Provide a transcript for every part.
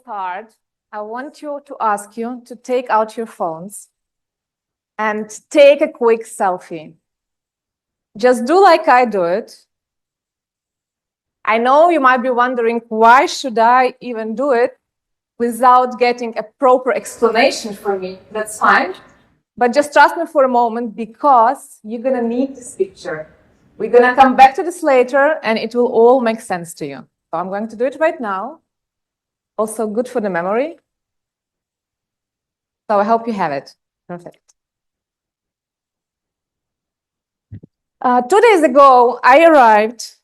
start, I want to ask you to take out your phones and take a quick selfie. Just do like I do it. I know you might be wondering, why should I even do it without getting a proper explanation from me? That's fine. But just trust me for a moment, because you're going to need this picture. We're going to come back to this later, and it will all make sense to you. So I'm going to do it right now. Also good for the memory. So I hope you have it. Perfect. 2 days ago, I arrived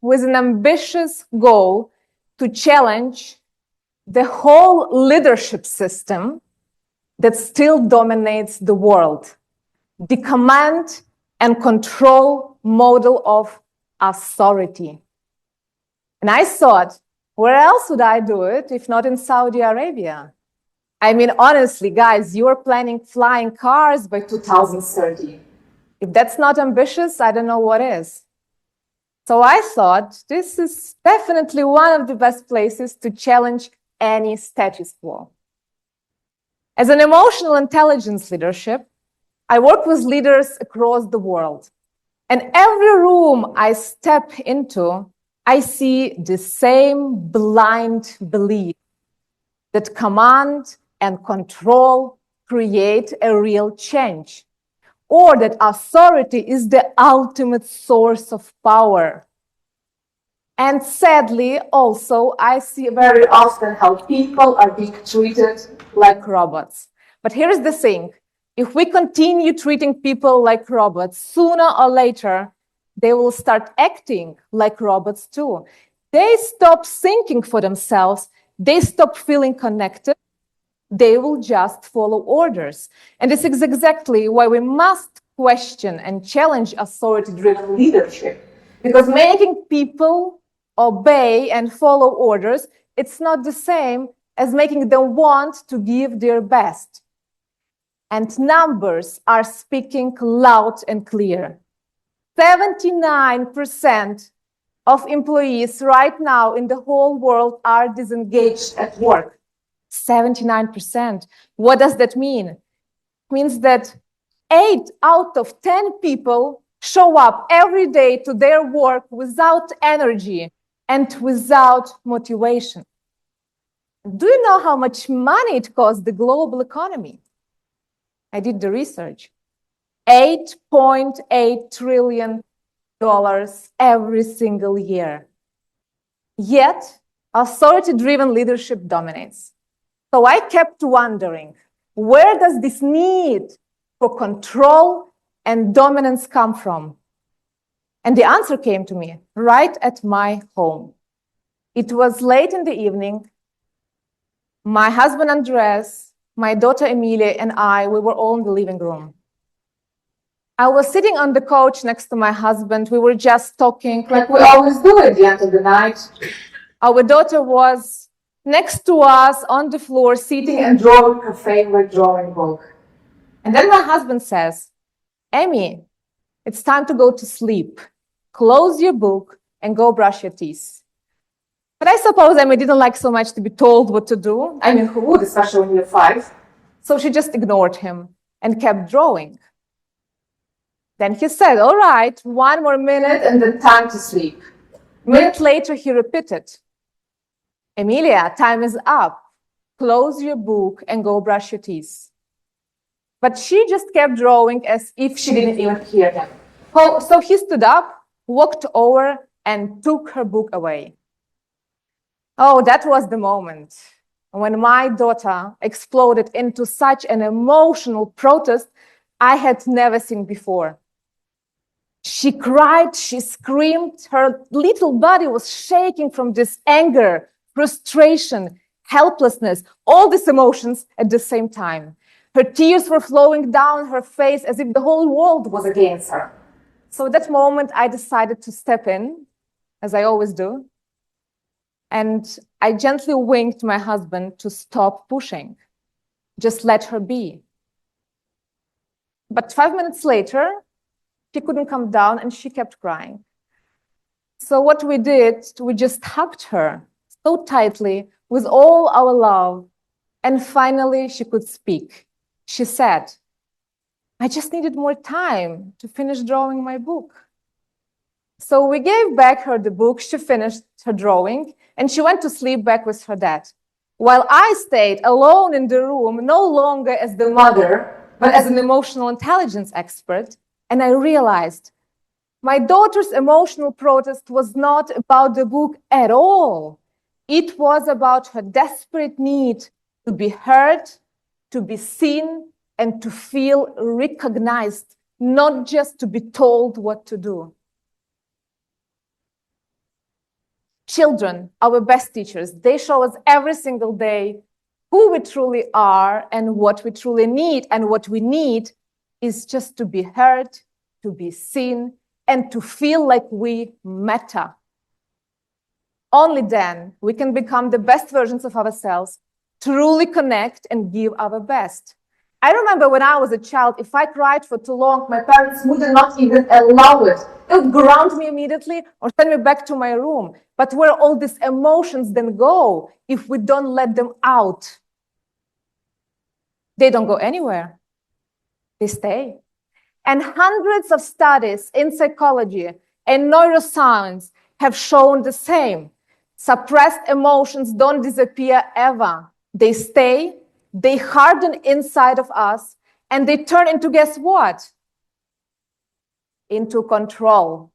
with an ambitious goal to challenge the whole leadership system that still dominates the world, the command and control model of authority. And I thought, where else would I do it if not in Saudi Arabia? I mean, honestly, guys, you're planning flying cars by 2030. If that's not ambitious, I don't know what is. So I thought this is definitely one of the best places to challenge any status quo. As an emotional intelligence leadership, I work with leaders across the world. And every room I step into, I see the same blind belief that command and control create a real change, or that authority is the ultimate source of power. And sadly, also, I see very often how people are being treated like robots. But here's the thing. If we continue treating people like robots, sooner or later, they will start acting like robots too. They stop thinking for themselves. They stop feeling connected. They will just follow orders. And this is exactly why we must question and challenge authority-driven leadership. Because making people obey and follow orders, it's not the same as making them want to give their best. And numbers are speaking loud and clear. 79% of employees right now in the whole world are disengaged at work. 79%. What does that mean? It means that 8 out of 10 people show up every day to their work without energy and without motivation. Do you know how much money it costs the global economy? I did the research. $8.8 trillion every single year. Yet, authority-driven leadership dominates. So I kept wondering, where does this need for control and dominance come from? And the answer came to me right at my home. It was late in the evening. My husband Andres, my daughter Emilia, and we were all in the living room. I was sitting on the couch next to my husband. We were just talking like we always do at the end of the night. Our daughter was next to us on the floor, sitting and drawing her favorite drawing book. And then my husband says, "Emmy, it's time to go to sleep. Close your book and go brush your teeth." But I suppose Emmy didn't like so much to be told what to do. I mean, who would, especially when you're 5? So she just ignored him and kept drawing. Then he said, "All right, 1 more minute and then time to sleep." A minute later, he repeated, "Emilia, time is up. Close your book and go brush your teeth." But she just kept drawing as if she didn't even hear him. So he stood up, walked over, and took her book away. Oh, that was the moment when my daughter exploded into such an emotional protest I had never seen before. She cried, she screamed, her little body was shaking from this anger, frustration, helplessness, all these emotions at the same time. Her tears were flowing down her face as if the whole world was against her. So at that moment, I decided to step in, as I always do. And I gently winked my husband to stop pushing. Just let her be. But 5 minutes later, she couldn't come down and she kept crying. So what we did, we just hugged her so tightly with all our love. And finally, she could speak. She said, I just needed more time to finish drawing my book. So we gave back her the book, she finished her drawing, and she went to sleep back with her dad. While I stayed alone in the room, no longer as the mother, but as an emotional intelligence expert, and I realized my daughter's emotional protest was not about the book at all. It was about her desperate need to be heard, to be seen, and to feel recognized, not just to be told what to do. Children, our best teachers, they show us every single day who we truly are and what we truly need. And what we need is just to be heard, to be seen, and to feel like we matter. Only then we can become the best versions of ourselves, truly connect and give our best. I remember when I was a child, if I cried for too long, my parents would not even allow it. They would ground me immediately or send me back to my room. But where all these emotions then go if we don't let them out? They don't go anywhere. They stay. And hundreds of studies in psychology and neuroscience have shown the same. Suppressed emotions don't disappear ever. They stay, they harden inside of us, and they turn into, guess what? Into control,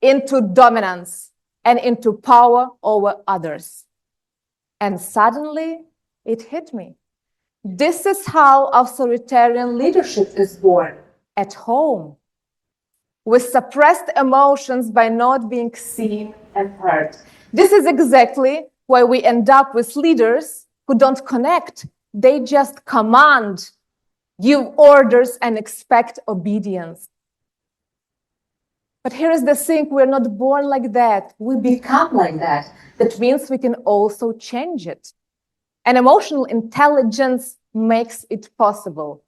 into dominance, and into power over others. And suddenly, it hit me. This is how authoritarian leadership is born, at home, with suppressed emotions by not being seen and heard. This is exactly why we end up with leaders who don't connect. They just command, give orders, and expect obedience. But here is the thing, we're not born like that. We become like that. That means we can also change it. And emotional intelligence makes it possible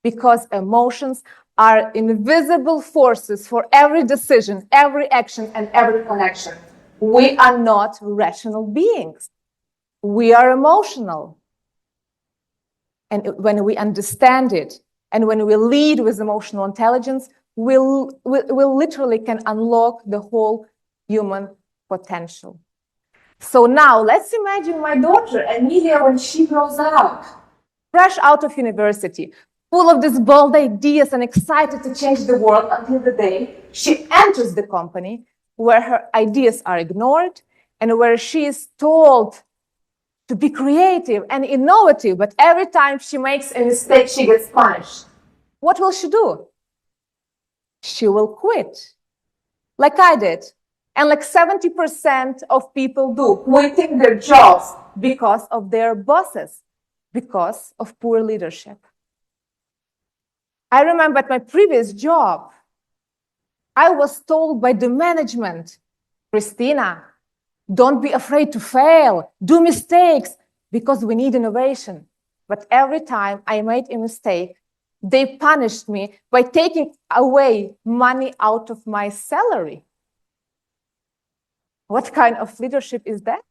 because emotions are invisible forces for every decision, every action, and every connection. We are not rational beings. We are emotional. And when we understand it, and when we lead with emotional intelligence, we literally can unlock the whole human potential. So now let's imagine my daughter, Emilia, when she grows up, fresh out of university, full of these bold ideas and excited to change the world until the day she enters the company where her ideas are ignored and where she is told to be creative and innovative, but every time she makes a mistake, she gets punished. What will she do? She will quit, like I did. And like 70% of people do, quitting their jobs because of their bosses, because of poor leadership. I remember at my previous job, I was told by the management, Krystyna, don't be afraid to fail, do mistakes, because we need innovation. But every time I made a mistake, they punished me by taking away money out of my salary. What kind of leadership is that?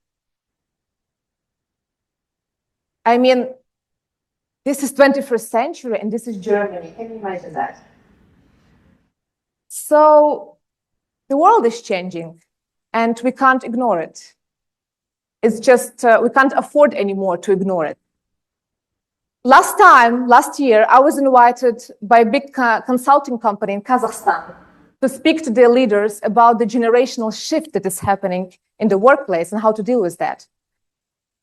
I mean, this is 21st century and this is Germany. Can you imagine that? So the world is changing and we can't ignore it. It's just, we can't afford anymore to ignore it. Last year, I was invited by a big consulting company in Kazakhstan to speak to their leaders about the generational shift that is happening in the workplace and how to deal with that.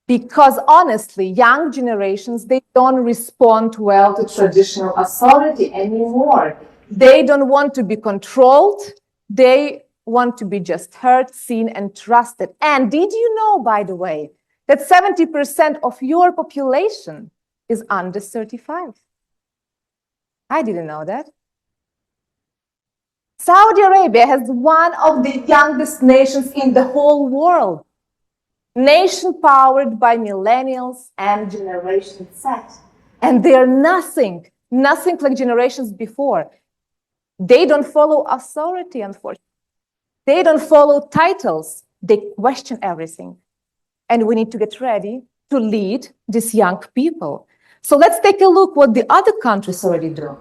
Because honestly, young generations, they don't respond well to traditional authority anymore. They don't want to be controlled. They want to be just heard, seen, and trusted. And did you know, by the way, that 70% of your population is under 35? I didn't know that. Saudi Arabia has one of the youngest nations in the whole world. Nation powered by millennials and Generation Z. And they're nothing like generations before. They don't follow authority, unfortunately. They don't follow titles. They question everything. And we need to get ready to lead these young people. So let's take a look what the other countries already do.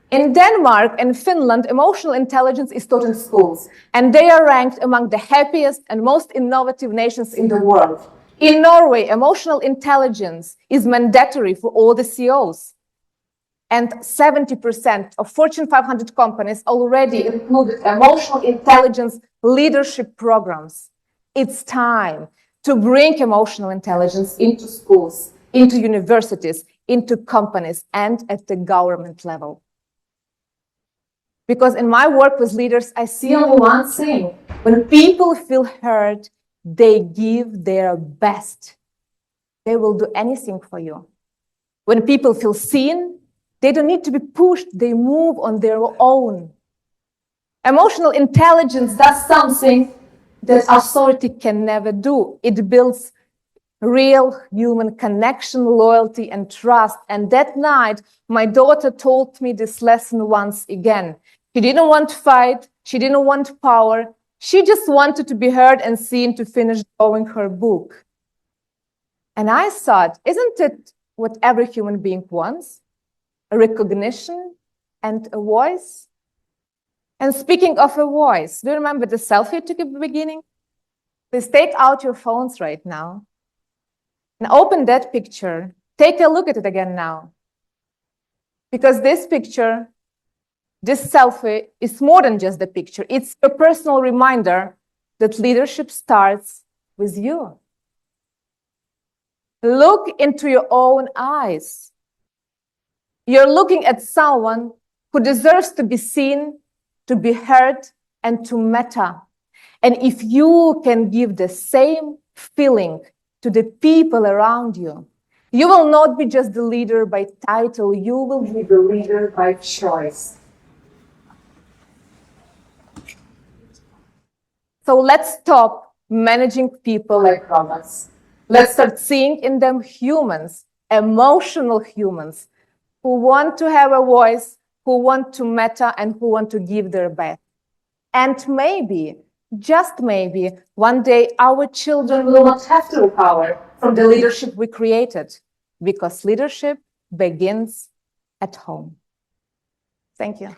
In Denmark and Finland, emotional intelligence is taught in schools, and they are ranked among the happiest and most innovative nations in the world. In Norway, emotional intelligence is mandatory for all the CEOs. And 70% of Fortune 500 companies already included emotional intelligence leadership programs. It's time to bring emotional intelligence into schools, into universities, into companies, and at the government level. Because in my work with leaders, I see only one thing. When people feel heard, they give their best. They will do anything for you. When people feel seen, they don't need to be pushed. They move on their own. Emotional intelligence does something that authority can never do. It builds real human connection, loyalty, and trust. And that night, my daughter told me this lesson once again. She didn't want to fight. She didn't want power. She just wanted to be heard and seen to finish drawing her book. And I thought, isn't it what every human being wants? A recognition and a voice? And speaking of a voice, do you remember the selfie you took at the beginning? Please take out your phones right now and open that picture. Take a look at it again now. Because this picture, this selfie is more than just the picture. It's a personal reminder that leadership starts with you. Look into your own eyes. You're looking at someone who deserves to be seen, to be heard, and to matter. And if you can give the same feeling to the people around you, you will not be just the leader by title, you will be the leader by choice. So let's stop managing people like robots. Let's start seeing in them humans, emotional humans, who want to have a voice, who want to matter, and who want to give their best. And maybe, just maybe, one day our children will not have to recover from the leadership we created, because leadership begins at home. Thank you.